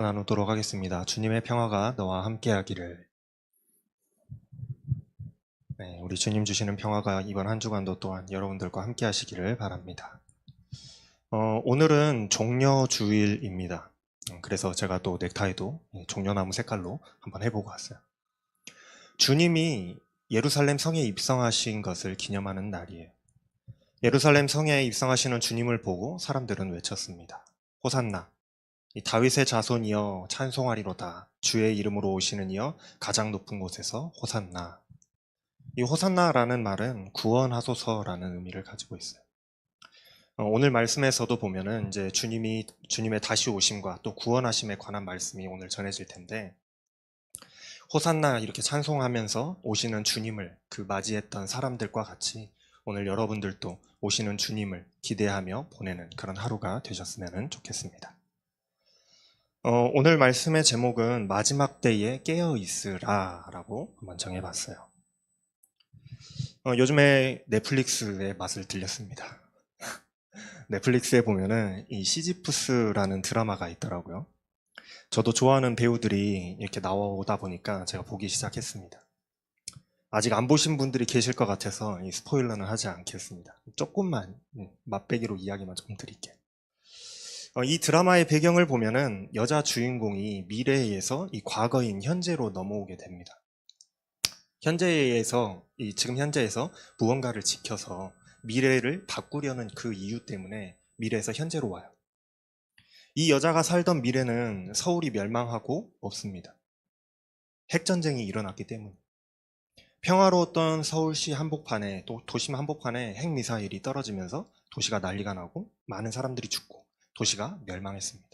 나누도록 하겠습니다. 주님의 평화가 너와 함께하기를. 네, 우리 주님 주시는 평화가 이번 한 주간도 또한 여러분들과 함께하시기를 바랍니다. 오늘은 종려주일입니다. 그래서 제가 또 넥타이도 종려나무 색깔로 한번 해보고 왔어요. 주님이 예루살렘 성에 입성하신 것을 기념하는 날이에요. 예루살렘 성에 입성하시는 주님을 보고 사람들은 외쳤습니다. 호산나, 이 다윗의 자손이여 찬송하리로다. 주의 이름으로 오시는 이여 가장 높은 곳에서 호산나. 이 호산나라는 말은 구원하소서라는 의미를 가지고 있어요. 오늘 말씀에서도 보면은 이제 주님의 다시 오심과 또 구원하심에 관한 말씀이 오늘 전해질 텐데, 호산나 이렇게 찬송하면서 오시는 주님을 그 맞이했던 사람들과 같이 오늘 여러분들도 오시는 주님을 기대하며 보내는 그런 하루가 되셨으면 좋겠습니다. 오늘 말씀의 제목은 마지막 때에 깨어 있으라 라고 한번 정해봤어요. 요즘에 넷플릭스의 맛을 들렸습니다. 넷플릭스에 보면은 이 시지프스라는 드라마가 있더라고요. 저도 좋아하는 배우들이 이렇게 나오다 보니까 제가 보기 시작했습니다. 아직 안 보신 분들이 계실 것 같아서 이 스포일러는 하지 않겠습니다. 조금만 맛배기로 이야기만 좀 드릴게요. 이 드라마의 배경을 보면은 여자 주인공이 미래에서 이 과거인 현재로 넘어오게 됩니다. 지금 현재에서 무언가를 지켜서 미래를 바꾸려는 그 이유 때문에 미래에서 현재로 와요. 이 여자가 살던 미래는 서울이 멸망하고 없습니다. 핵전쟁이 일어났기 때문에. 평화로웠던 서울시 한복판에, 또 도심 한복판에 핵미사일이 떨어지면서 도시가 난리가 나고 많은 사람들이 죽고 도시가 멸망했습니다.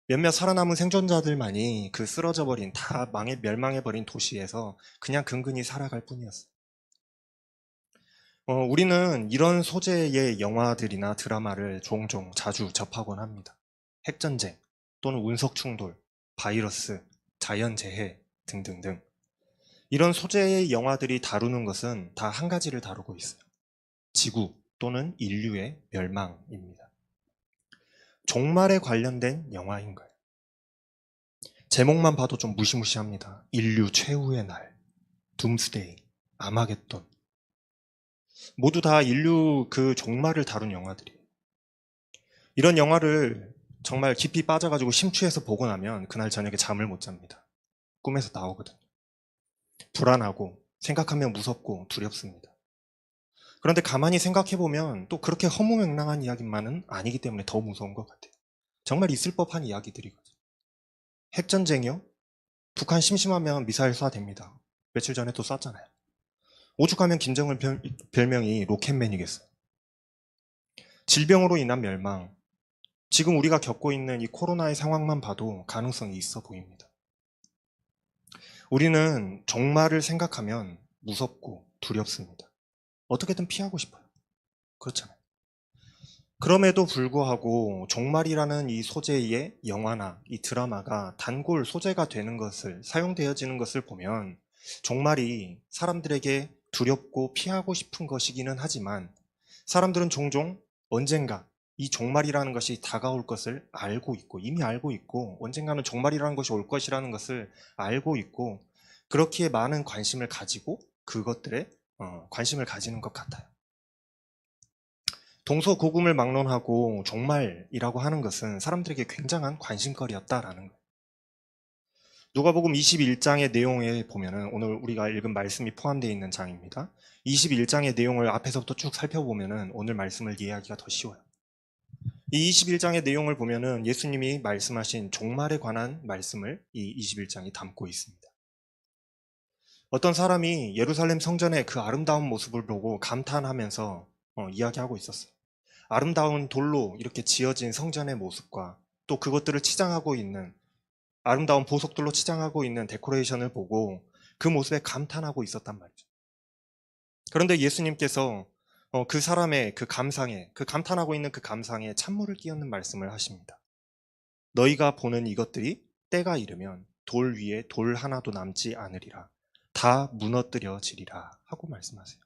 몇몇 살아남은 생존자들만이 그 쓰러져버린, 다 멸망해버린 도시에서 그냥 근근히 살아갈 뿐이었어요. 우리는 이런 소재의 영화들이나 드라마를 종종 자주 접하곤 합니다. 핵전쟁 또는 운석충돌, 바이러스, 자연재해 등등등. 이런 소재의 영화들이 다루는 것은 다 한 가지를 다루고 있어요. 지구 또는 인류의 멸망입니다. 종말에 관련된 영화인 거예요. 제목만 봐도 좀 무시무시합니다. 인류 최후의 날, 둠스데이, 아마겟돈. 모두 다 인류 그 종말을 다룬 영화들이에요. 이런 영화를 정말 깊이 빠져가지고 심취해서 보고 나면 그날 저녁에 잠을 못 잡니다. 꿈에서 나오거든요. 불안하고 생각하면 무섭고 두렵습니다. 그런데 가만히 생각해보면 또 그렇게 허무맹랑한 이야기만은 아니기 때문에 더 무서운 것 같아요. 정말 있을 법한 이야기들이거든요. 핵전쟁이요? 북한 심심하면 미사일 쏴댑니다. 며칠 전에 또 쐈잖아요. 오죽하면 김정은 별명이 로켓맨이겠어요. 질병으로 인한 멸망, 지금 우리가 겪고 있는 이 코로나의 상황만 봐도 가능성이 있어 보입니다. 우리는 종말을 생각하면 무섭고 두렵습니다. 어떻게든 피하고 싶어요. 그렇잖아요. 그럼에도 불구하고 종말이라는 이 소재의 영화나 이 드라마가 단골 소재가 되는 것을, 사용되어지는 것을 보면 종말이 사람들에게 두렵고 피하고 싶은 것이기는 하지만 사람들은 종종 언젠가 이 종말이라는 것이 다가올 것을 알고 있고, 이미 알고 있고, 언젠가는 종말이라는 것이 올 것이라는 것을 알고 있고, 그렇기에 많은 관심을 가지고 그것들에 관심을 가지는 것 같아요. 동서고금을 막론하고 종말이라고 하는 것은 사람들에게 굉장한 관심거리였다라는 거예요. 누가복음 21장의 내용에 보면은, 오늘 우리가 읽은 말씀이 포함되어 있는 장입니다. 21장의 내용을 앞에서부터 쭉 살펴보면은 오늘 말씀을 이해하기가 더 쉬워요. 이 21장의 내용을 보면은 예수님이 말씀하신 종말에 관한 말씀을 이 21장이 담고 있습니다. 어떤 사람이 예루살렘 성전의 그 아름다운 모습을 보고 감탄하면서 이야기하고 있었어요. 아름다운 돌로 이렇게 지어진 성전의 모습과 또 그것들을 치장하고 있는, 아름다운 보석들로 치장하고 있는 데코레이션을 보고 그 모습에 감탄하고 있었단 말이죠. 그런데 예수님께서 그 사람의 그 감상에, 그 감탄하고 있는 그 감상에 찬물을 끼얹는 말씀을 하십니다. 너희가 보는 이것들이 때가 이르면 돌 위에 돌 하나도 남지 않으리라. 다 무너뜨려지리라 하고 말씀하세요.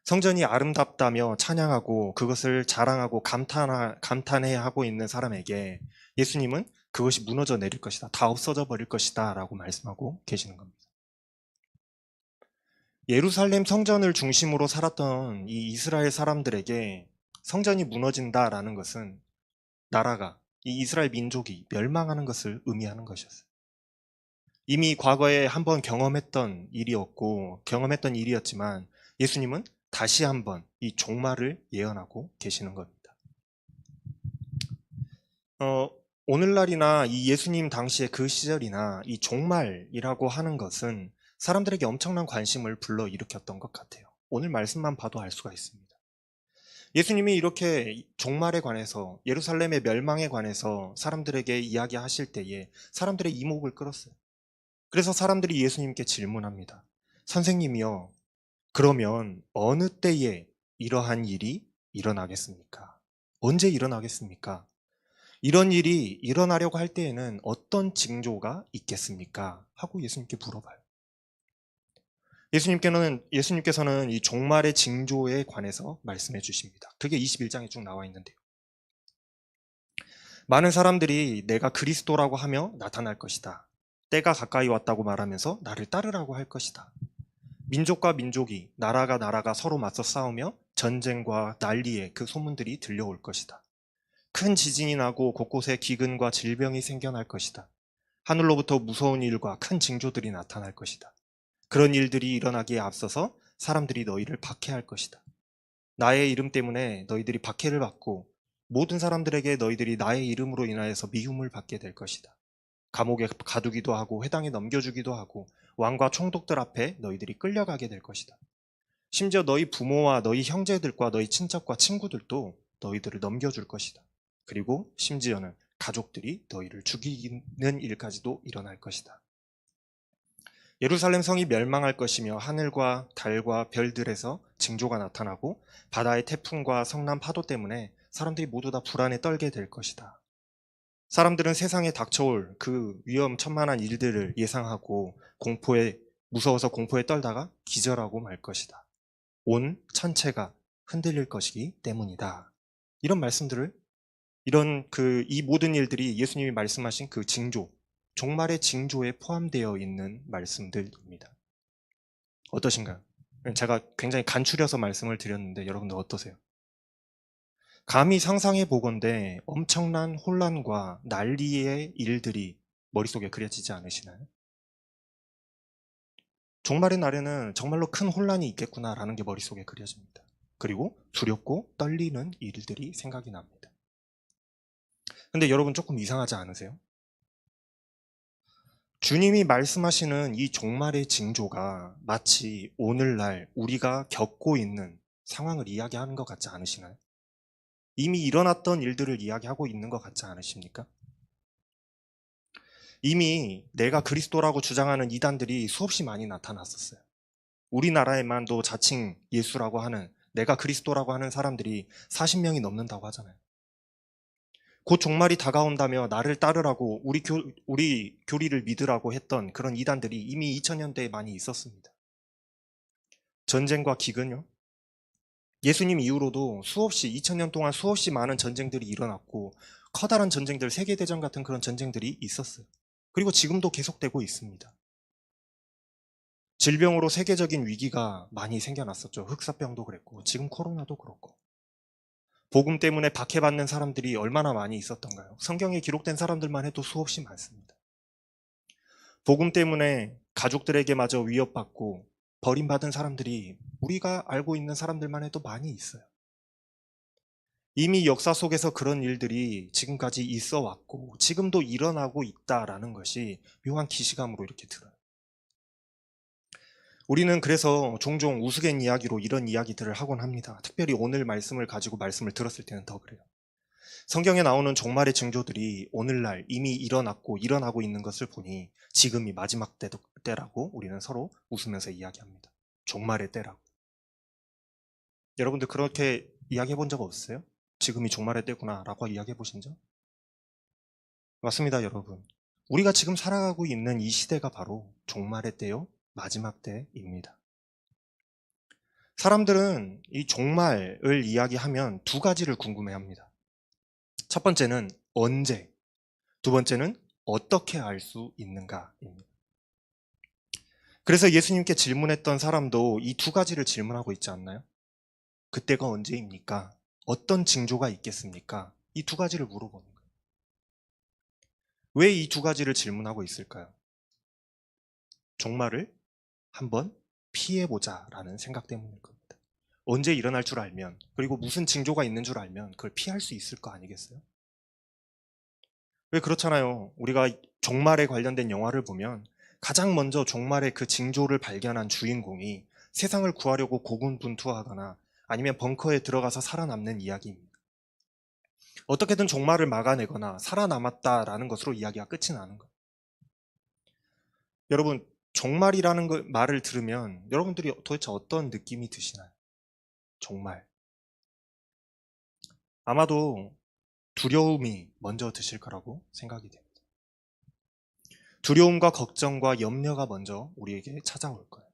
성전이 아름답다며 찬양하고 그것을 자랑하고 감탄해 하고 있는 사람에게 예수님은 그것이 무너져 내릴 것이다. 다 없어져 버릴 것이다. 라고 말씀하고 계시는 겁니다. 예루살렘 성전을 중심으로 살았던 이 이스라엘 사람들에게 성전이 무너진다라는 것은 나라가, 이 이스라엘 민족이 멸망하는 것을 의미하는 것이었어요. 이미 과거에 한번 경험했던 일이었지만 예수님은 다시 한번 이 종말을 예언하고 계시는 겁니다. 오늘날이나 이 예수님 당시의 그 시절이나 이 종말이라고 하는 것은 사람들에게 엄청난 관심을 불러일으켰던 것 같아요. 오늘 말씀만 봐도 알 수가 있습니다. 예수님이 이렇게 종말에 관해서, 예루살렘의 멸망에 관해서 사람들에게 이야기하실 때에 사람들의 이목을 끌었어요. 그래서 사람들이 예수님께 질문합니다. 선생님이요, 그러면 어느 때에 이러한 일이 일어나겠습니까? 언제 일어나겠습니까? 이런 일이 일어나려고 할 때에는 어떤 징조가 있겠습니까? 하고 예수님께 물어봐요. 예수님께서는 이 종말의 징조에 관해서 말씀해 주십니다. 그게 21장에 쭉 나와 있는데요. 많은 사람들이 내가 그리스도라고 하며 나타날 것이다. 때가 가까이 왔다고 말하면서 나를 따르라고 할 것이다. 민족과 민족이, 나라가 서로 맞서 싸우며 전쟁과 난리의 그 소문들이 들려올 것이다. 큰 지진이 나고 곳곳에 기근과 질병이 생겨날 것이다. 하늘로부터 무서운 일과 큰 징조들이 나타날 것이다. 그런 일들이 일어나기에 앞서서 사람들이 너희를 박해할 것이다. 나의 이름 때문에 너희들이 박해를 받고 모든 사람들에게 너희들이 나의 이름으로 인하여서 미움을 받게 될 것이다. 감옥에 가두기도 하고 회당에 넘겨주기도 하고 왕과 총독들 앞에 너희들이 끌려가게 될 것이다. 심지어 너희 부모와 너희 형제들과 너희 친척과 친구들도 너희들을 넘겨줄 것이다. 그리고 심지어는 가족들이 너희를 죽이는 일까지도 일어날 것이다. 예루살렘 성이 멸망할 것이며 하늘과 달과 별들에서 징조가 나타나고 바다의 태풍과 성난 파도 때문에 사람들이 모두 다 불안에 떨게 될 것이다. 사람들은 세상에 닥쳐올 그 위험천만한 일들을 예상하고 무서워서 공포에 떨다가 기절하고 말 것이다. 온 천체가 흔들릴 것이기 때문이다. 이런 말씀들을, 이 모든 일들이 예수님이 말씀하신 그 징조, 종말의 징조에 포함되어 있는 말씀들입니다. 어떠신가요? 제가 굉장히 간추려서 말씀을 드렸는데 여러분들 어떠세요? 감히 상상해 보건대 엄청난 혼란과 난리의 일들이 머릿속에 그려지지 않으시나요? 종말의 날에는 정말로 큰 혼란이 있겠구나라는 게 머릿속에 그려집니다. 그리고 두렵고 떨리는 일들이 생각이 납니다. 근데 여러분 조금 이상하지 않으세요? 주님이 말씀하시는 이 종말의 징조가 마치 오늘날 우리가 겪고 있는 상황을 이야기하는 것 같지 않으시나요? 이미 일어났던 일들을 이야기하고 있는 것 같지 않으십니까? 이미 내가 그리스도라고 주장하는 이단들이 수없이 많이 나타났었어요. 우리나라에만도 자칭 예수라고 하는, 내가 그리스도라고 하는 사람들이 40명이 넘는다고 하잖아요. 곧 종말이 다가온다며 나를 따르라고 우리 교리를 믿으라고 했던 그런 이단들이 이미 2000년대에 많이 있었습니다. 전쟁과 기근요. 예수님 이후로도 2000년 동안 수없이 많은 전쟁들이 일어났고 커다란 전쟁들, 세계대전 같은 그런 전쟁들이 있었어요. 그리고 지금도 계속되고 있습니다. 질병으로 세계적인 위기가 많이 생겨났었죠. 흑사병도 그랬고 지금 코로나도 그렇고. 복음 때문에 박해받는 사람들이 얼마나 많이 있었던가요? 성경에 기록된 사람들만 해도 수없이 많습니다. 복음 때문에 가족들에게마저 위협받고 버림받은 사람들이 우리가 알고 있는 사람들만 해도 많이 있어요. 이미 역사 속에서 그런 일들이 지금까지 있어 왔고 지금도 일어나고 있다라는 것이 묘한 기시감으로 이렇게 들어요. 우리는 그래서 종종 우스갯 이야기로 이런 이야기들을 하곤 합니다. 특별히 오늘 말씀을 가지고 말씀을 들었을 때는 더 그래요. 성경에 나오는 종말의 징조들이 오늘날 이미 일어났고 일어나고 있는 것을 보니 지금이 마지막 때라고 우리는 서로 웃으면서 이야기합니다. 종말의 때라고. 여러분들 그렇게 이야기해 본 적 없으세요? 지금이 종말의 때구나 라고 이야기해 보신 적? 맞습니다, 여러분. 우리가 지금 살아가고 있는 이 시대가 바로 종말의 때요, 마지막 때입니다. 사람들은 이 종말을 이야기하면 두 가지를 궁금해합니다. 첫 번째는 언제, 두 번째는 어떻게 알 수 있는가입니다. 그래서 예수님께 질문했던 사람도 이 두 가지를 질문하고 있지 않나요? 그때가 언제입니까? 어떤 징조가 있겠습니까? 이 두 가지를 물어보는 거예요. 왜 이 두 가지를 질문하고 있을까요? 종말을 한번 피해보자라는 생각 때문일 겁니다. 언제 일어날 줄 알면, 그리고 무슨 징조가 있는 줄 알면 그걸 피할 수 있을 거 아니겠어요? 왜 그렇잖아요. 우리가 종말에 관련된 영화를 보면 가장 먼저 종말의 그 징조를 발견한 주인공이 세상을 구하려고 고군분투하거나 아니면 벙커에 들어가서 살아남는 이야기입니다. 어떻게든 종말을 막아내거나 살아남았다라는 것으로 이야기가 끝이 나는 거예요. 여러분, 종말이라는 말을 들으면 여러분들이 도대체 어떤 느낌이 드시나요? 종말. 아마도 두려움이 먼저 드실 거라고 생각이 됩니다. 두려움과 걱정과 염려가 먼저 우리에게 찾아올 거예요.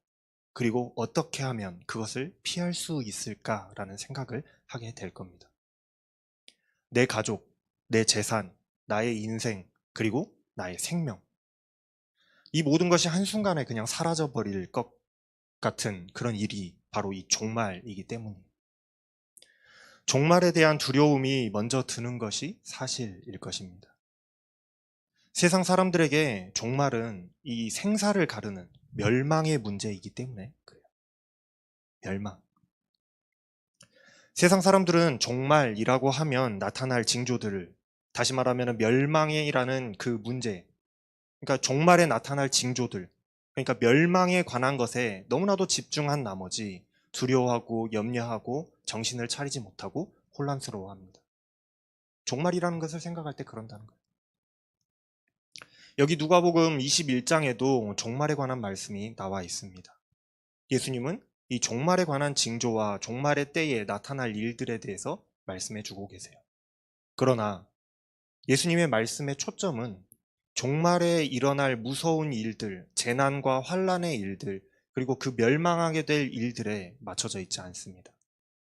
그리고 어떻게 하면 그것을 피할 수 있을까라는 생각을 하게 될 겁니다. 내 가족, 내 재산, 나의 인생, 그리고 나의 생명. 이 모든 것이 한순간에 그냥 사라져버릴 것 같은 그런 일이 바로 이 종말이기 때문이에요. 종말에 대한 두려움이 먼저 드는 것이 사실일 것입니다. 세상 사람들에게 종말은 이 생사를 가르는 멸망의 문제이기 때문에 그래요. 멸망. 세상 사람들은 종말이라고 하면 나타날 징조들을, 다시 말하면 멸망이라는 그 문제, 그러니까 종말에 나타날 징조들, 그러니까 멸망에 관한 것에 너무나도 집중한 나머지 두려워하고 염려하고 정신을 차리지 못하고 혼란스러워합니다. 종말이라는 것을 생각할 때 그런다는 거예요. 여기 누가복음 21장에도 종말에 관한 말씀이 나와 있습니다. 예수님은 이 종말에 관한 징조와 종말의 때에 나타날 일들에 대해서 말씀해 주고 계세요. 그러나 예수님의 말씀의 초점은 종말에 일어날 무서운 일들, 재난과 환란의 일들, 그리고 그 멸망하게 될 일들에 맞춰져 있지 않습니다.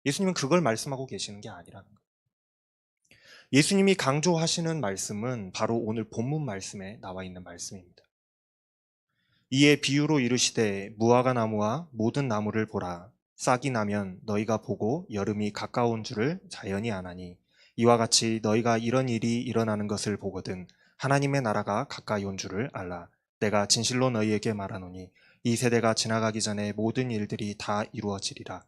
예수님은 그걸 말씀하고 계시는 게 아니라는 거예요. 예수님이 강조하시는 말씀은 바로 오늘 본문 말씀에 나와 있는 말씀입니다. 이에 비유로 이르시되 무화과 나무와 모든 나무를 보라. 싹이 나면 너희가 보고 여름이 가까운 줄을 자연히 아나니 이와 같이 너희가 이런 일이 일어나는 것을 보거든 하나님의 나라가 가까이 온 줄을 알라. 내가 진실로 너희에게 말하노니 이 세대가 지나가기 전에 모든 일들이 다 이루어지리라.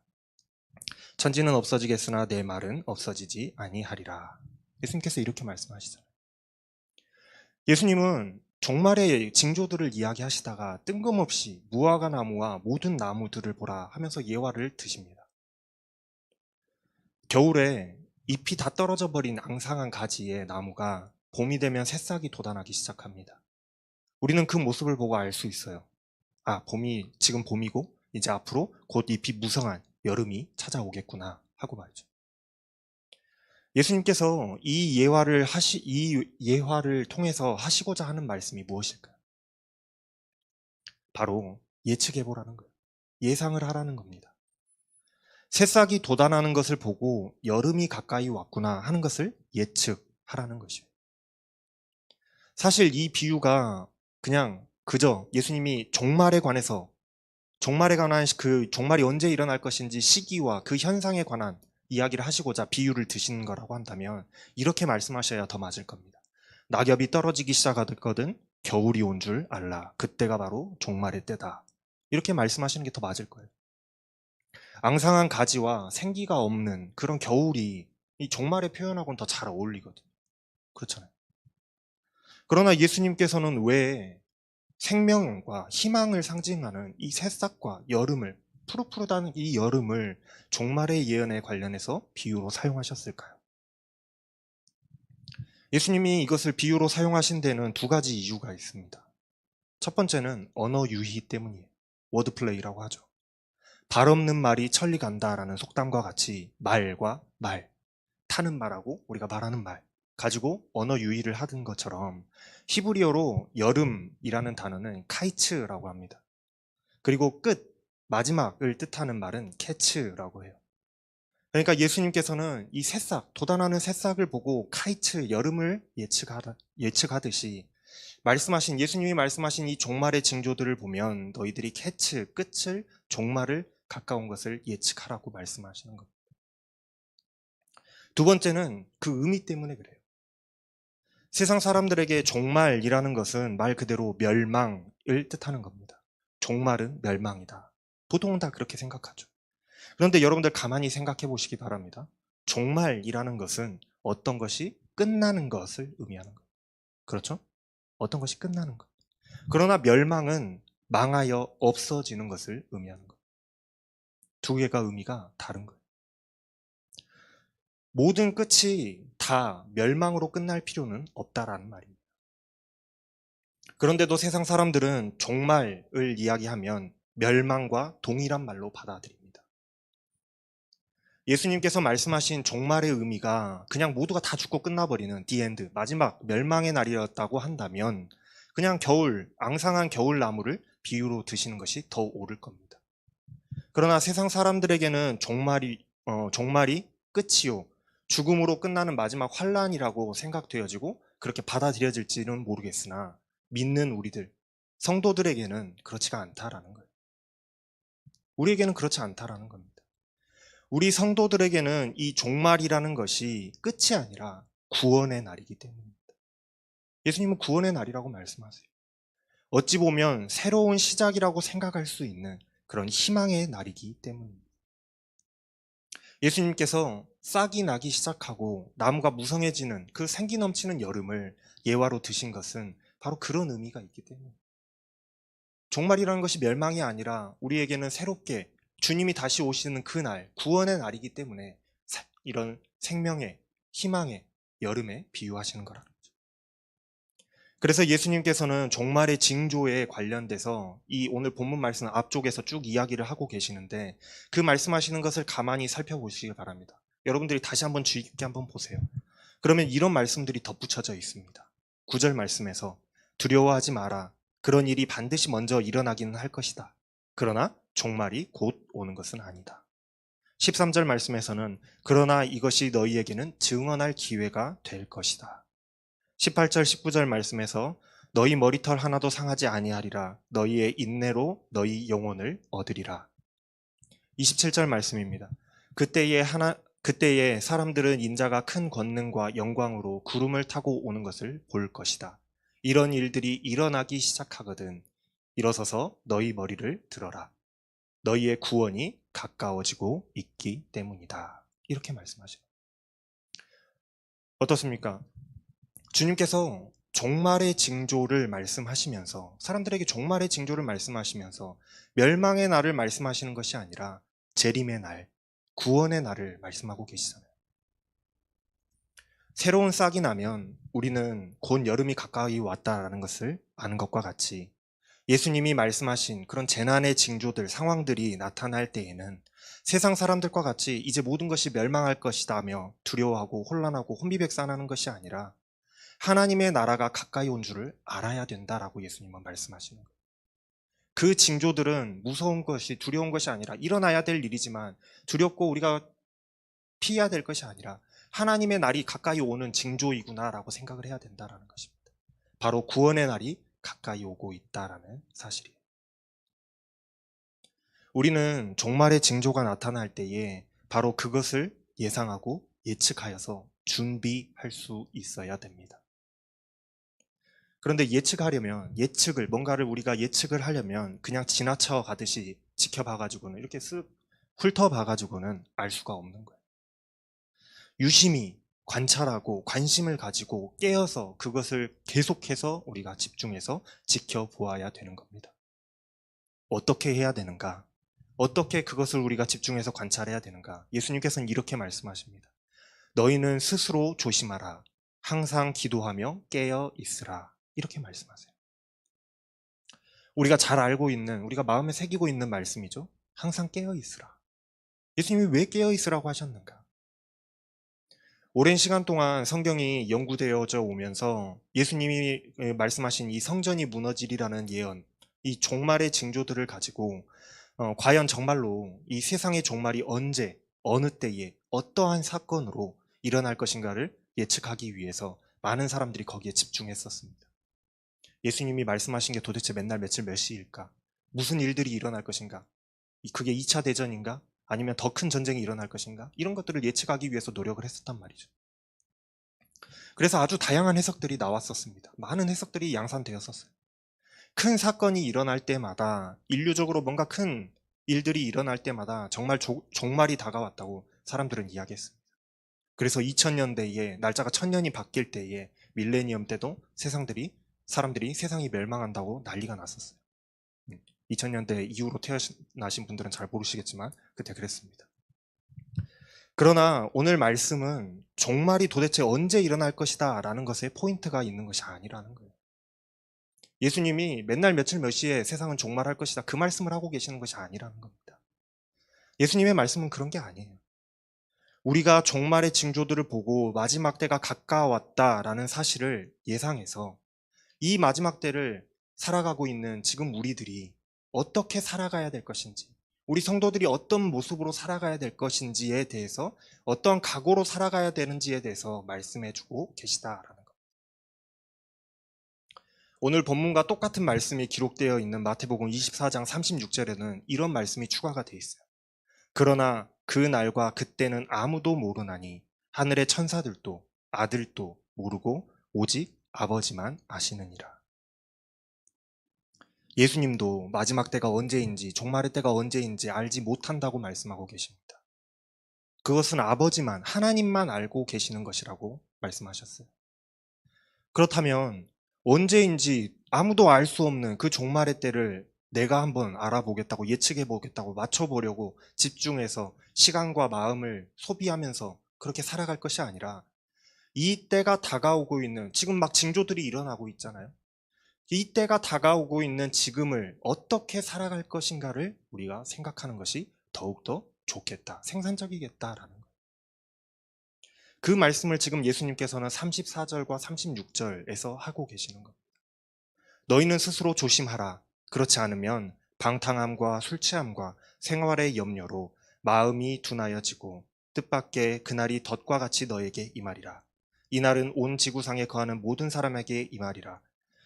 천지는 없어지겠으나 내 말은 없어지지 아니하리라. 예수님께서 이렇게 말씀하시잖아요. 예수님은 종말의 징조들을 이야기하시다가 뜬금없이 무화과 나무와 모든 나무들을 보라 하면서 예화를 드십니다. 겨울에 잎이 다 떨어져 버린 앙상한 가지의 나무가 봄이 되면 새싹이 돋아나기 시작합니다. 우리는 그 모습을 보고 알 수 있어요. 아, 지금 봄이고 이제 앞으로 곧 잎이 무성한 여름이 찾아오겠구나 하고 말이죠. 예수님께서 이 예화를 통해서 하시고자 하는 말씀이 무엇일까요? 바로 예측해보라는 거예요. 예상을 하라는 겁니다. 새싹이 돋아나는 것을 보고 여름이 가까이 왔구나 하는 것을 예측하라는 것이에요. 사실 이 비유가 그냥 그저 예수님이 종말에 관한 그 종말이 언제 일어날 것인지 시기와 그 현상에 관한 이야기를 하시고자 비유를 드신 거라고 한다면 이렇게 말씀하셔야 더 맞을 겁니다. 낙엽이 떨어지기 시작하거든 겨울이 온 줄 알라. 그때가 바로 종말의 때다. 이렇게 말씀하시는 게 더 맞을 거예요. 앙상한 가지와 생기가 없는 그런 겨울이 이 종말의 표현하고는 더 잘 어울리거든요. 그렇잖아요. 그러나 예수님께서는 왜 생명과 희망을 상징하는 이 새싹과 여름을, 푸릇푸릇한 이 여름을 종말의 예언에 관련해서 비유로 사용하셨을까요? 예수님이 이것을 비유로 사용하신 데는 두 가지 이유가 있습니다. 첫 번째는 언어 유희 때문이에요. 워드플레이라고 하죠. 발 없는 말이 천리 간다라는 속담과 같이 말과 말, 타는 말하고 우리가 말하는 말 가지고 언어 유희를 하던 것처럼 히브리어로 여름이라는 단어는 카이츠라고 합니다. 그리고 끝, 마지막을 뜻하는 말은 캐츠라고 해요. 그러니까 예수님께서는 이 새싹, 돋아나는 새싹을 보고 카이츠, 여름을 예측하듯이 예수님이 말씀하신 이 종말의 징조들을 보면 너희들이 캐츠, 끝을, 종말을 가까운 것을 예측하라고 말씀하시는 겁니다. 두 번째는 그 의미 때문에 그래요. 세상 사람들에게 종말이라는 것은 말 그대로 멸망을 뜻하는 겁니다. 종말은 멸망이다. 보통은 다 그렇게 생각하죠. 그런데 여러분들 가만히 생각해 보시기 바랍니다. 종말이라는 것은 어떤 것이 끝나는 것을 의미하는 것. 그렇죠? 어떤 것이 끝나는 것. 그러나 멸망은 망하여 없어지는 것을 의미하는 것. 두 개가 의미가 다른 거예요. 모든 끝이 다 멸망으로 끝날 필요는 없다라는 말입니다. 그런데도 세상 사람들은 종말을 이야기하면 멸망과 동일한 말로 받아들입니다. 예수님께서 말씀하신 종말의 의미가 그냥 모두가 다 죽고 끝나버리는 the end, 마지막 멸망의 날이었다고 한다면 그냥 앙상한 겨울나무를 비유로 드시는 것이 더 옳을 겁니다. 그러나 세상 사람들에게는 종말이 끝이요, 죽음으로 끝나는 마지막 환란이라고 생각되어지고 그렇게 받아들여질지는 모르겠으나 믿는 우리들, 성도들에게는 그렇지가 않다라는 거예요. 우리에게는 그렇지 않다라는 겁니다. 우리 성도들에게는 이 종말이라는 것이 끝이 아니라 구원의 날이기 때문입니다. 예수님은 구원의 날이라고 말씀하세요. 어찌 보면 새로운 시작이라고 생각할 수 있는 그런 희망의 날이기 때문입니다. 예수님께서 싹이 나기 시작하고 나무가 무성해지는 그 생기 넘치는 여름을 예화로 드신 것은 바로 그런 의미가 있기 때문입니다. 종말이라는 것이 멸망이 아니라 우리에게는 새롭게 주님이 다시 오시는 그날, 구원의 날이기 때문에 이런 생명의, 희망의 여름에 비유하시는 거라는 거죠. 그래서 예수님께서는 종말의 징조에 관련돼서 이 오늘 본문 말씀 앞쪽에서 쭉 이야기를 하고 계시는데 그 말씀하시는 것을 가만히 살펴보시기 바랍니다. 여러분들이 다시 한번 주의 깊게 한번 보세요. 그러면 이런 말씀들이 덧붙여져 있습니다. 9절 말씀에서 두려워하지 마라. 그런 일이 반드시 먼저 일어나기는 할 것이다. 그러나 종말이 곧 오는 것은 아니다. 13절 말씀에서는 그러나 이것이 너희에게는 증언할 기회가 될 것이다. 18절 19절 말씀에서 너희 머리털 하나도 상하지 아니하리라. 너희의 인내로 너희 영혼을 얻으리라. 27절 말씀입니다. 그때에 사람들은 인자가 큰 권능과 영광으로 구름을 타고 오는 것을 볼 것이다. 이런 일들이 일어나기 시작하거든 일어서서 너희 머리를 들어라. 너희의 구원이 가까워지고 있기 때문이다. 이렇게 말씀하셔요. 어떻습니까? 주님께서 종말의 징조를 말씀하시면서 사람들에게 종말의 징조를 말씀하시면서 멸망의 날을 말씀하시는 것이 아니라 재림의 날, 구원의 날을 말씀하고 계시잖아요. 새로운 싹이 나면 우리는 곧 여름이 가까이 왔다라는 것을 아는 것과 같이 예수님이 말씀하신 그런 재난의 징조들, 상황들이 나타날 때에는 세상 사람들과 같이 이제 모든 것이 멸망할 것이다며 두려워하고 혼란하고 혼비백산하는 것이 아니라 하나님의 나라가 가까이 온 줄을 알아야 된다라고 예수님은 말씀하시는 거예요. 그 징조들은 무서운 것이, 두려운 것이 아니라 일어나야 될 일이지만 두렵고 우리가 피해야 될 것이 아니라 하나님의 날이 가까이 오는 징조이구나라고 생각을 해야 된다라는 것입니다. 바로 구원의 날이 가까이 오고 있다라는 사실이에요. 우리는 종말의 징조가 나타날 때에 바로 그것을 예상하고 예측하여서 준비할 수 있어야 됩니다. 그런데 뭔가를 우리가 예측을 하려면 그냥 지나쳐 가듯이 지켜봐가지고는 이렇게 쓱 훑어봐가지고는 알 수가 없는 거예요. 유심히 관찰하고 관심을 가지고 깨어서 그것을 계속해서 우리가 집중해서 지켜보아야 되는 겁니다. 어떻게 해야 되는가? 어떻게 그것을 우리가 집중해서 관찰해야 되는가? 예수님께서는 이렇게 말씀하십니다. 너희는 스스로 조심하라. 항상 기도하며 깨어 있으라. 이렇게 말씀하세요. 우리가 잘 알고 있는, 우리가 마음에 새기고 있는 말씀이죠. 항상 깨어 있으라. 예수님이 왜 깨어 있으라고 하셨는가? 오랜 시간 동안 성경이 연구되어져 오면서 예수님이 말씀하신 이 성전이 무너지리라는 예언, 이 종말의 징조들을 가지고 과연 정말로 이 세상의 종말이 언제, 어느 때에, 어떠한 사건으로 일어날 것인가를 예측하기 위해서 많은 사람들이 거기에 집중했었습니다. 예수님이 말씀하신 게 도대체 맨날 며칠 몇 시일까? 무슨 일들이 일어날 것인가? 그게 2차 대전인가? 아니면 더 큰 전쟁이 일어날 것인가? 이런 것들을 예측하기 위해서 노력을 했었단 말이죠. 그래서 아주 다양한 해석들이 나왔었습니다. 많은 해석들이 양산되었었어요. 큰 사건이 일어날 때마다, 인류적으로 뭔가 큰 일들이 일어날 때마다 정말 종말이 다가왔다고 사람들은 이야기했습니다. 그래서 2000년대에 날짜가 1000년이 바뀔 때에 밀레니엄 때도 사람들이 세상이 멸망한다고 난리가 났었어요. 2000년대 이후로 태어나신 분들은 잘 모르시겠지만 그때 그랬습니다. 그러나 오늘 말씀은 종말이 도대체 언제 일어날 것이다 라는 것에 포인트가 있는 것이 아니라는 거예요. 예수님이 맨날 며칠 몇 시에 세상은 종말할 것이다 그 말씀을 하고 계시는 것이 아니라는 겁니다. 예수님의 말씀은 그런 게 아니에요. 우리가 종말의 징조들을 보고 마지막 때가 가까웠다라는 사실을 예상해서 이 마지막 때를 살아가고 있는 지금 우리들이 어떻게 살아가야 될 것인지, 우리 성도들이 어떤 모습으로 살아가야 될 것인지에 대해서, 어떤 각오로 살아가야 되는지에 대해서 말씀해주고 계시다라는 겁니다. 오늘 본문과 똑같은 말씀이 기록되어 있는 마태복음 24장 36절에는 이런 말씀이 추가가 되어 있어요. 그러나 그 날과 그때는 아무도 모르나니 하늘의 천사들도 아들도 모르고 오직 아버지만 아시느니라. 예수님도 마지막 때가 언제인지, 종말의 때가 언제인지 알지 못한다고 말씀하고 계십니다. 그것은 아버지만, 하나님만 알고 계시는 것이라고 말씀하셨어요. 그렇다면 언제인지 아무도 알 수 없는 그 종말의 때를 내가 한번 알아보겠다고, 예측해보겠다고, 맞춰보려고 집중해서 시간과 마음을 소비하면서 그렇게 살아갈 것이 아니라, 이 때가 다가오고 있는, 지금 막 징조들이 일어나고 있잖아요. 이 때가 다가오고 있는 지금을 어떻게 살아갈 것인가를 우리가 생각하는 것이 더욱더 좋겠다, 생산적이겠다라는 거예요. 그 말씀을 지금 예수님께서는 34절과 36절에서 하고 계시는 겁니다. 너희는 스스로 조심하라. 그렇지 않으면 방탕함과 술 취함과 생활의 염려로 마음이 둔하여지고 뜻밖의 그날이 덫과 같이 너에게 임하리라. 이날은 온 지구상에 거하는 모든 사람에게 임하리라.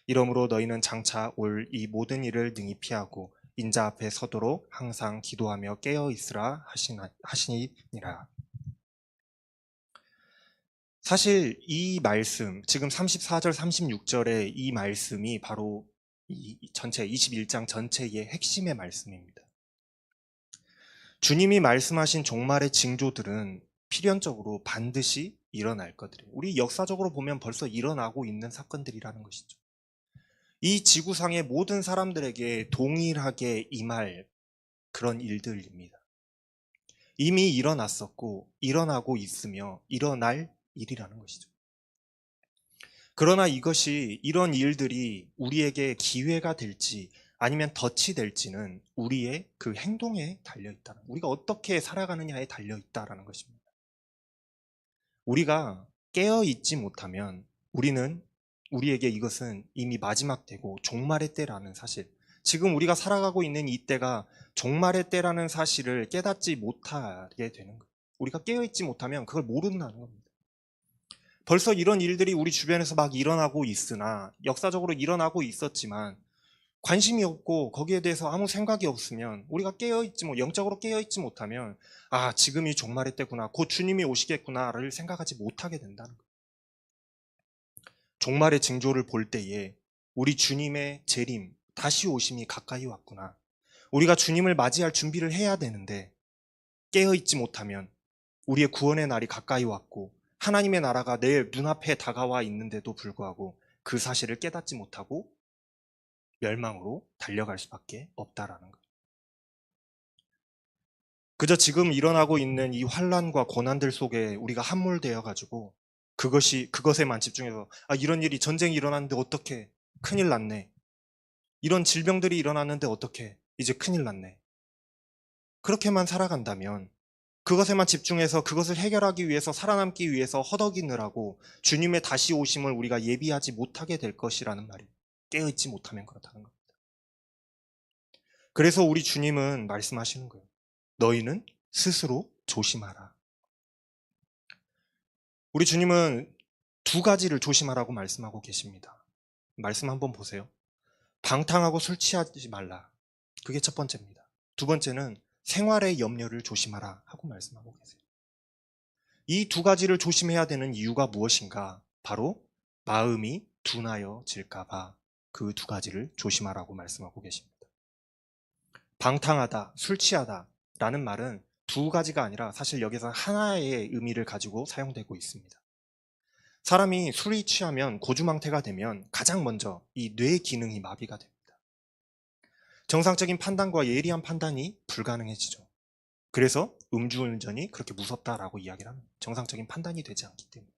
이러므로 너희는 장차 올 이 모든 일을 능히 피하고 인자 앞에 서도록 항상 기도하며 깨어 있으라 하시니라. 사실 이 말씀, 지금 34절, 36절의 이 말씀이 바로 이 전체 21장 전체의 핵심의 말씀입니다. 주님이 말씀하신 종말의 징조들은 필연적으로 반드시 일어날 것들이에요. 우리 역사적으로 보면 벌써 일어나고 있는 사건들이라는 것이죠. 이 지구상의 모든 사람들에게 동일하게 임할 그런 일들입니다. 이미 일어났었고 일어나고 있으며 일어날 일이라는 것이죠. 그러나 이런 일들이 우리에게 기회가 될지 아니면 덫이 될지는 우리의 그 행동에 달려있다는, 우리가 어떻게 살아가느냐에 달려있다라는 것입니다. 우리가 깨어있지 못하면 우리에게 이것은 이미 마지막 때고 종말의 때라는 사실, 지금 우리가 살아가고 있는 이 때가 종말의 때라는 사실을 깨닫지 못하게 되는 거예요. 우리가 깨어있지 못하면 그걸 모른다는 겁니다. 벌써 이런 일들이 우리 주변에서 막 일어나고 있으나, 역사적으로 일어나고 있었지만 관심이 없고 거기에 대해서 아무 생각이 없으면, 우리가 영적으로 깨어있지 못하면 지금이 종말의 때구나, 곧 주님이 오시겠구나를 생각하지 못하게 된다는 거예요. 종말의 징조를 볼 때에 우리 주님의 재림, 다시 오심이 가까이 왔구나, 우리가 주님을 맞이할 준비를 해야 되는데 깨어있지 못하면 우리의 구원의 날이 가까이 왔고 하나님의 나라가 내 눈앞에 다가와 있는데도 불구하고 그 사실을 깨닫지 못하고 멸망으로 달려갈 수밖에 없다라는 거예요. 그저 지금 일어나고 있는 이 환난과 고난들 속에 우리가 함몰되어 가지고 그것에만 집중해서 이런 일이, 전쟁이 일어났는데 어떡해, 큰일 났네, 이런 질병들이 일어났는데 어떡해, 이제 큰일 났네, 그렇게만 살아간다면, 그것에만 집중해서 그것을 해결하기 위해서, 살아남기 위해서 허덕이느라고 주님의 다시 오심을 우리가 예비하지 못하게 될 것이라는 말이에요. 깨어있지 못하면 그렇다는 겁니다. 그래서 우리 주님은 말씀하시는 거예요. 너희는 스스로 조심하라. 우리 주님은 두 가지를 조심하라고 말씀하고 계십니다. 말씀 한번 보세요. 방탕하고 술 취하지 말라. 그게 첫 번째입니다. 두 번째는 생활의 염려를 조심하라 하고 말씀하고 계세요. 이 두 가지를 조심해야 되는 이유가 무엇인가? 바로 마음이 둔하여질까봐 그 두 가지를 조심하라고 말씀하고 계십니다. 방탕하다, 술 취하다 라는 말은 두 가지가 아니라 사실 여기서 하나의 의미를 가지고 사용되고 있습니다. 사람이 술이 취하면 고주망태가 되면 가장 먼저 이 뇌 기능이 마비가 됩니다. 정상적인 판단과 예리한 판단이 불가능해지죠. 그래서 음주운전이 그렇게 무섭다라고 이야기를 합니다. 정상적인 판단이 되지 않기 때문에.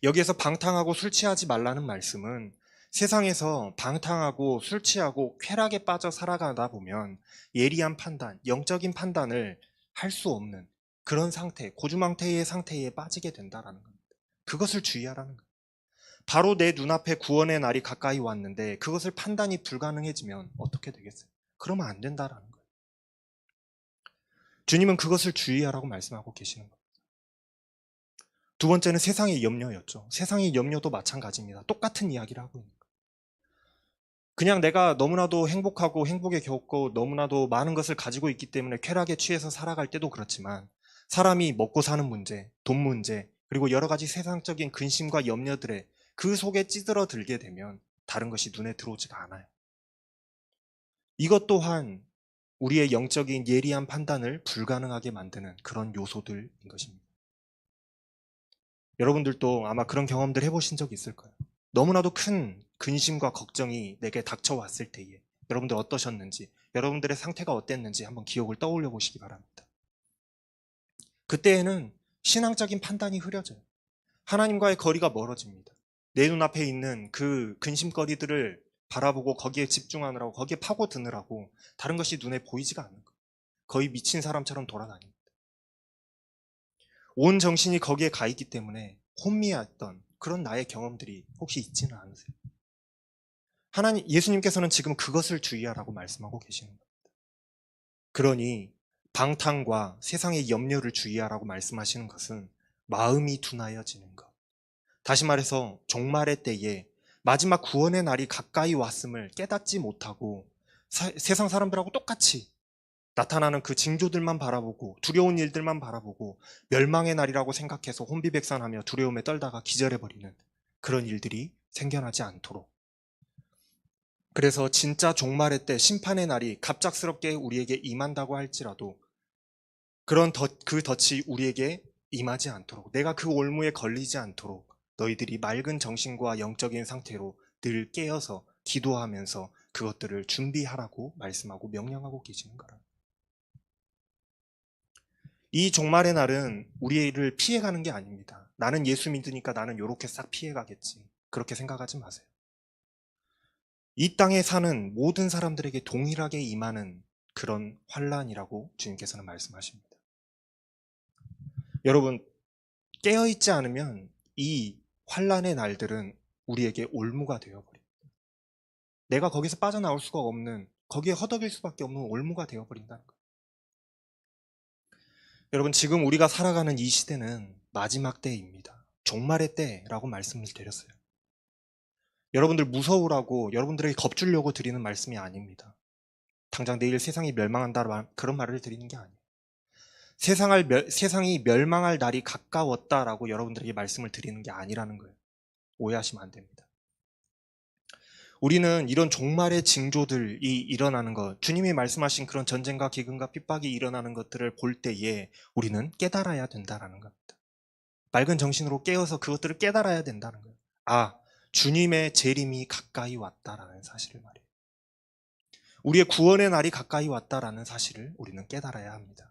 여기에서 방탕하고 술 취하지 말라는 말씀은 세상에서 방탕하고 술 취하고 쾌락에 빠져 살아가다 보면 예리한 판단, 영적인 판단을 할 수 없는 그런 상태, 고주망태의 상태에 빠지게 된다라는 겁니다. 그것을 주의하라는 거예요. 바로 내 눈앞에 구원의 날이 가까이 왔는데 그것을 판단이 불가능해지면 어떻게 되겠어요? 그러면 안 된다라는 거예요. 주님은 그것을 주의하라고 말씀하고 계시는 겁니다. 두 번째는 세상의 염려였죠. 세상의 염려도 마찬가지입니다. 똑같은 이야기를 하고 있는 거예요. 그냥 내가 너무나도 행복하고 행복에 겪고 너무나도 많은 것을 가지고 있기 때문에 쾌락에 취해서 살아갈 때도 그렇지만 사람이 먹고 사는 문제, 돈 문제, 그리고 여러 가지 세상적인 근심과 염려들에 그 속에 찌들어들게 되면 다른 것이 눈에 들어오지가 않아요. 이것 또한 우리의 영적인 예리한 판단을 불가능하게 만드는 그런 요소들인 것입니다. 여러분들도 아마 그런 경험들 해보신 적 있을 거예요. 너무나도 큰 근심과 걱정이 내게 닥쳐왔을 때에 여러분들 어떠셨는지, 여러분들의 상태가 어땠는지 한번 기억을 떠올려 보시기 바랍니다. 그때에는 신앙적인 판단이 흐려져요. 하나님과의 거리가 멀어집니다. 내 눈앞에 있는 그 근심거리들을 바라보고 거기에 집중하느라고, 거기에 파고드느라고 다른 것이 눈에 보이지가 않는 거예요. 거의 미친 사람처럼 돌아다닙니다. 온 정신이 거기에 가 있기 때문에 혼미했던 그런 나의 경험들이 혹시 있지는 않으세요? 예수님께서는 지금 그것을 주의하라고 말씀하고 계시는 겁니다. 그러니 방탕과 세상의 염려를 주의하라고 말씀하시는 것은 마음이 둔하여지는 것. 다시 말해서 종말의 때에 마지막 구원의 날이 가까이 왔음을 깨닫지 못하고 세상 사람들하고 똑같이 나타나는 그 징조들만 바라보고 두려운 일들만 바라보고 멸망의 날이라고 생각해서 혼비백산하며 두려움에 떨다가 기절해버리는 그런 일들이 생겨나지 않도록, 그래서 진짜 종말의 때 심판의 날이 갑작스럽게 우리에게 임한다고 할지라도 그 덫이 우리에게 임하지 않도록, 내가 그 올무에 걸리지 않도록 너희들이 맑은 정신과 영적인 상태로 늘 깨어서 기도하면서 그것들을 준비하라고 말씀하고 명령하고 계시는 거라. 이 종말의 날은 우리를 피해가는 게 아닙니다. 나는 예수 믿으니까 나는 이렇게 싹 피해가겠지. 그렇게 생각하지 마세요. 이 땅에 사는 모든 사람들에게 동일하게 임하는 그런 환란이라고 주님께서는 말씀하십니다. 여러분, 깨어있지 않으면 이 환란의 날들은 우리에게 올무가 되어버립니다. 내가 거기서 빠져나올 수가 없는, 거기에 허덕일 수밖에 없는 올무가 되어버린다는 거예요. 여러분, 지금 우리가 살아가는 이 시대는 마지막 때입니다. 종말의 때라고 말씀을 드렸어요. 여러분들 무서우라고, 여러분들에게 겁주려고 드리는 말씀이 아닙니다. 당장 내일 세상이 멸망한다 그런 말을 드리는 게 아니에요. 세상이 멸망할 날이 가까웠다라고 여러분들에게 말씀을 드리는 게 아니라는 거예요. 오해하시면 안 됩니다. 우리는 이런 종말의 징조들이 일어나는 것, 주님이 말씀하신 그런 전쟁과 기근과 핍박이 일어나는 것들을 볼 때에 우리는 깨달아야 된다는 겁니다. 맑은 정신으로 깨어서 그것들을 깨달아야 된다는 거예요. 아, 주님의 재림이 가까이 왔다라는 사실을 말이에요. 우리의 구원의 날이 가까이 왔다라는 사실을 우리는 깨달아야 합니다.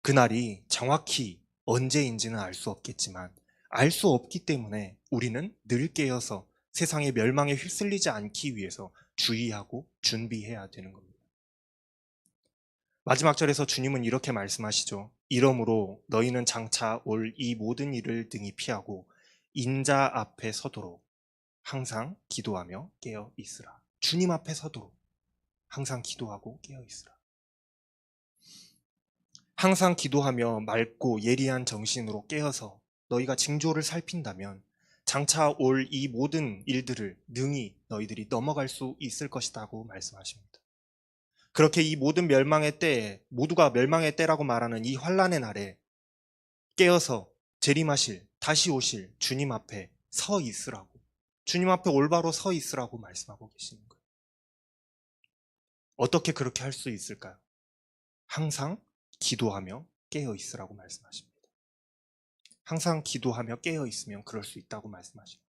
그날이 정확히 언제인지는 알 수 없겠지만 알 수 없기 때문에 우리는 늘 깨어서 세상의 멸망에 휩쓸리지 않기 위해서 주의하고 준비해야 되는 겁니다. 마지막 절에서 주님은 이렇게 말씀하시죠. 이러므로 너희는 장차 올 이 모든 일을 등이 피하고 인자 앞에 서도록 항상 기도하며 깨어 있으라. 주님 앞에 서도록. 항상 기도하고 깨어 있으라. 항상 기도하며 맑고 예리한 정신으로 깨어서 너희가 징조를 살핀다면 장차 올 이 모든 일들을 능히 너희들이 넘어갈 수 있을 것이라고 말씀하십니다. 그렇게 이 모든 멸망의 때에, 모두가 멸망의 때라고 말하는 이 환란의 날에 깨어서 재림하실, 다시 오실 주님 앞에 서 있으라고, 주님 앞에 올바로 서 있으라고 말씀하고 계시는 거예요. 어떻게 그렇게 할 수 있을까요? 항상 기도하며 깨어 있으라고 말씀하십니다. 항상 기도하며 깨어 있으면 그럴 수 있다고 말씀하십니다.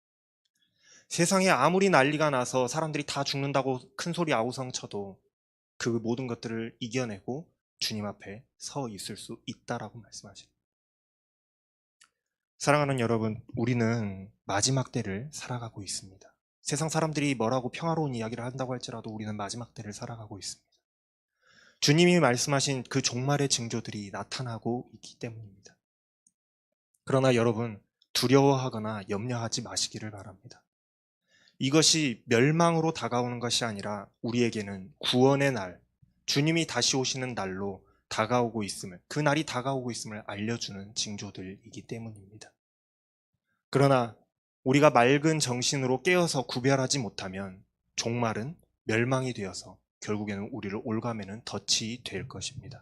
세상에 아무리 난리가 나서 사람들이 다 죽는다고 큰 소리 아우성 쳐도 그 모든 것들을 이겨내고 주님 앞에 서 있을 수 있다라고 말씀하십니다. 사랑하는 여러분, 우리는 마지막 때를 살아가고 있습니다. 세상 사람들이 뭐라고 평화로운 이야기를 한다고 할지라도 우리는 마지막 때를 살아가고 있습니다. 주님이 말씀하신 그 종말의 징조들이 나타나고 있기 때문입니다. 그러나 여러분, 두려워하거나 염려하지 마시기를 바랍니다. 이것이 멸망으로 다가오는 것이 아니라 우리에게는 구원의 날, 주님이 다시 오시는 날로 다가오고 있음을, 그 날이 다가오고 있음을 알려주는 징조들이기 때문입니다. 그러나 우리가 맑은 정신으로 깨어서 구별하지 못하면 종말은 멸망이 되어서 결국에는 우리를 올가매는 덫이 될 것입니다.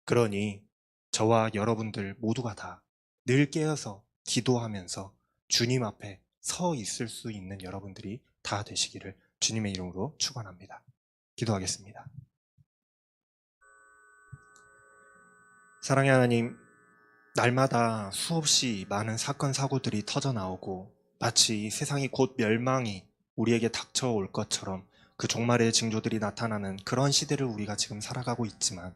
그러니 저와 여러분들 모두가 다 늘 깨어서 기도하면서 주님 앞에 서 있을 수 있는 여러분들이 다 되시기를 주님의 이름으로 축원합니다. 기도하겠습니다. 사랑의 하나님, 날마다 수없이 많은 사건 사고들이 터져 나오고 마치 세상이 곧 멸망이 우리에게 닥쳐올 것처럼 그 종말의 징조들이 나타나는 그런 시대를 우리가 지금 살아가고 있지만,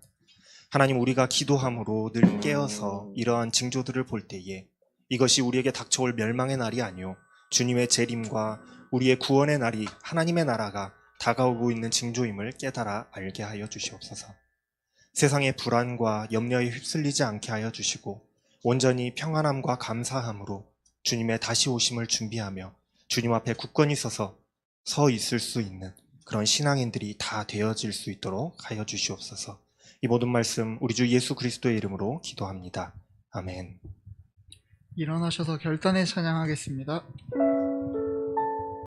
하나님, 우리가 기도함으로 늘 깨어서 이러한 징조들을 볼 때에 이것이 우리에게 닥쳐올 멸망의 날이 아니요 주님의 재림과 우리의 구원의 날이, 하나님의 나라가 다가오고 있는 징조임을 깨달아 알게 하여 주시옵소서. 세상의 불안과 염려에 휩쓸리지 않게 하여 주시고 온전히 평안함과 감사함으로 주님의 다시 오심을 준비하며 주님 앞에 굳건히 서 있을 수 있는 그런 신앙인들이 다 되어질 수 있도록 하여 주시옵소서. 이 모든 말씀 우리 주 예수 그리스도의 이름으로 기도합니다. 아멘. 일어나셔서 결단에 찬양하겠습니다.